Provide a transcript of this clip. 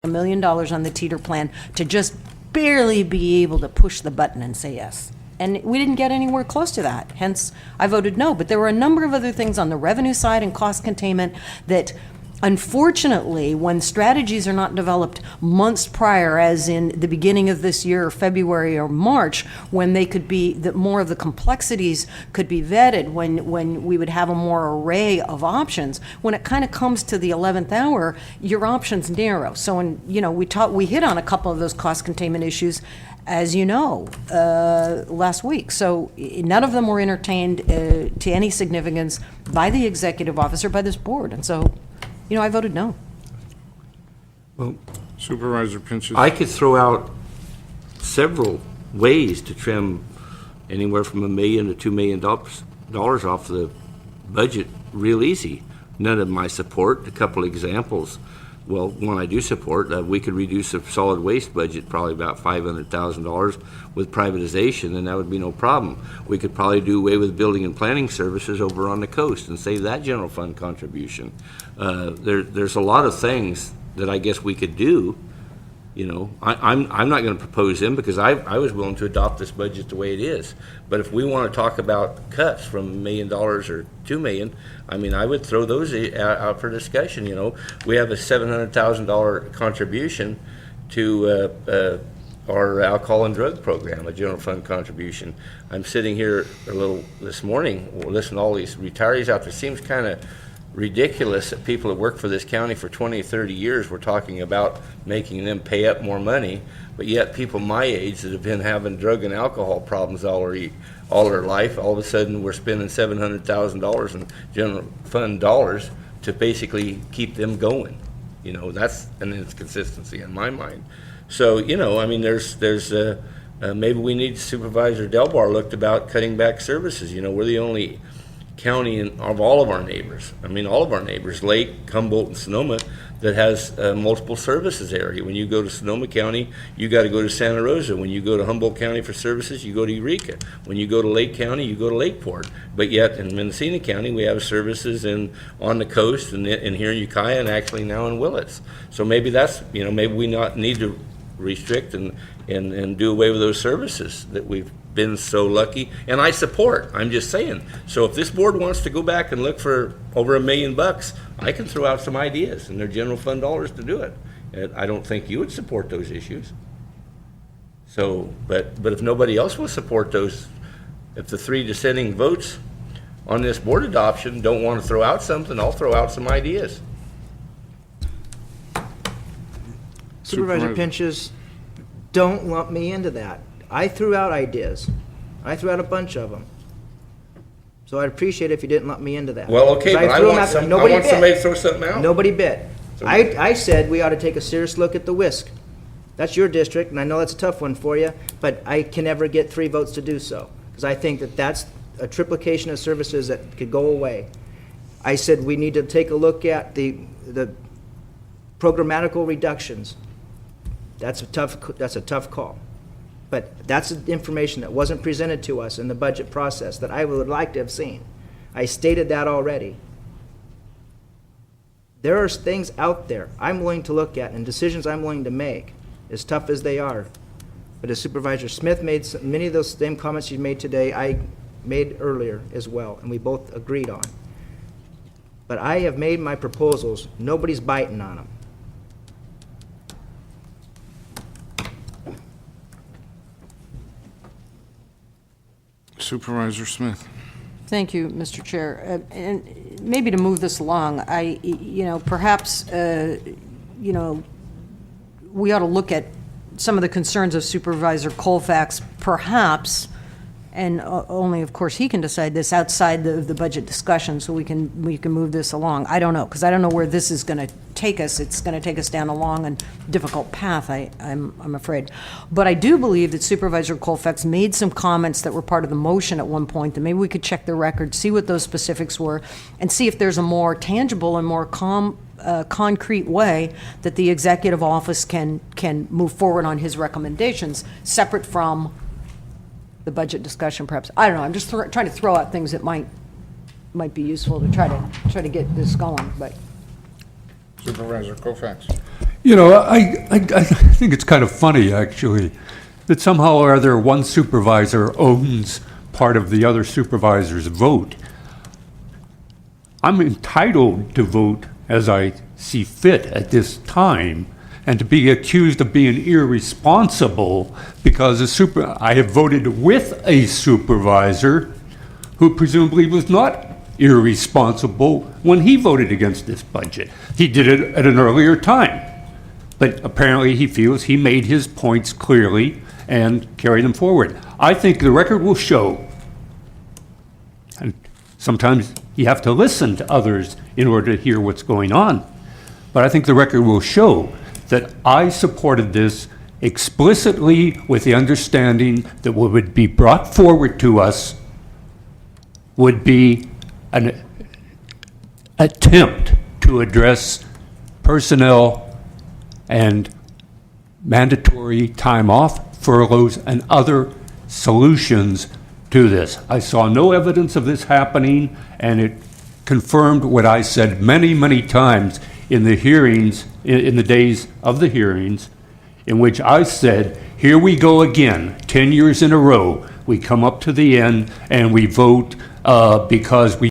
$1 million on the teeter plan to just barely be able to push the button and say yes. And we didn't get anywhere close to that, hence I voted no. But there were a number of other things on the revenue side and cost containment that, unfortunately, when strategies are not developed months prior, as in the beginning of this year, or February or March, when they could be, that more of the complexities could be vetted, when we would have a more array of options, when it kind of comes to the 11th hour, your options narrow. So, we hit on a couple of those cost containment issues, as you know, last week. So none of them were entertained to any significance by the executive officer, by this board. And so, I voted no. Well, Supervisor Pinches. I could throw out several ways to trim anywhere from $1 million to $2 million off the budget real easy. None of them I support. A couple examples. Well, one I do support, we could reduce the solid waste budget probably about $500,000 with privatization, and that would be no problem. We could probably do away with building and planning services over on the coast and save that general fund contribution. There's a lot of things that I guess we could do. I'm not going to propose them because I was willing to adopt this budget the way it is. But if we want to talk about cuts from $1 million or $2 million, I would throw those out for discussion. We have a $700,000 contribution to our alcohol and drug program, a general fund contribution. I'm sitting here a little this morning, listening to all these retirees out there. Seems kind of ridiculous that people that work for this county for 20, 30 years, we're talking about making them pay up more money, but yet people my age that have been having drug and alcohol problems all their life, all of a sudden we're spending $700,000 in general fund dollars to basically keep them going. That's an inconsistency in my mind. So, there's maybe we need Supervisor Delbar looked about cutting back services. We're the only county of all of our neighbors, Lake, Humboldt, and Sonoma, that has multiple services area. When you go to Sonoma County, you got to go to Santa Rosa. When you go to Humboldt County for services, you go to Eureka. When you go to Lake County, you go to Lakeport. But yet in Mendocino County, we have services on the coast and here in Ukiah and actually now in Willits. So maybe that's, maybe we not need to restrict and do away with those services that we've been so lucky, and I support. I'm just saying. So if this board wants to go back and look for over $1 million, I can throw out some ideas and their general fund dollars to do it. And I don't think you would support those issues. So, but if nobody else will support those, if the 3 dissenting votes on this board adoption don't want to throw out something, I'll throw out some ideas. Supervisor Pinches, don't lump me into that. I threw out ideas. I threw out a bunch of them. So I'd appreciate it if you didn't lump me into that. Well, okay, but I want somebody to throw something out. Nobody bit. I said we ought to take a serious look at the WISC. That's your district, and I know that's a tough one for you, but I can never get 3 votes to do so, because I think that that's a triplication of services that could go away. I said we need to take a look at the programmatical reductions. That's a tough call. But that's information that wasn't presented to us in the budget process that I would like to have seen. I stated that already. There are things out there I'm willing to look at and decisions I'm willing to make, as tough as they are. But as Supervisor Smith made many of those same comments you made today, I made earlier as well, and we both agreed on. But I have made my proposals. Nobody's biting on them. Supervisor Smith. Thank you, Mr. Chair. And maybe to move this along, perhaps, we ought to look at some of the concerns of Supervisor Colfax, perhaps, and only, of course, he can decide this outside the budget discussion, so we can move this along. I don't know, because I don't know where this is going to take us. It's going to take us down a long and difficult path, I'm afraid. But I do believe that Supervisor Colfax made some comments that were part of the motion at one point, that maybe we could check the record, see what those specifics were, and see if there's a more tangible and more concrete way that the executive office can move forward on his recommendations, separate from the budget discussion, perhaps. I don't know. I'm just trying to throw out things that might be useful to try to get this going. But Supervisor Colfax. You know, I think it's kind of funny, actually, that somehow or other one supervisor owns part of the other supervisor's vote. I'm entitled to vote as I see fit at this time, and to be accused of being irresponsible because I have voted with a supervisor who presumably was not irresponsible when he voted against this budget. He did it at an earlier time. But apparently he feels he made his points clearly and carried them forward. I think the record will show, and sometimes you have to listen to others in order to hear what's going on, but I think the record will show that I supported this explicitly with the understanding that what would be brought forward to us would be an attempt to address personnel and mandatory time off, furloughs, and other solutions to this. I saw no evidence of this happening, and it confirmed what I said many, many times in the hearings, in the days of the hearings, in which I said, here we go again, 10 years in a row. We come up to the end and we vote because we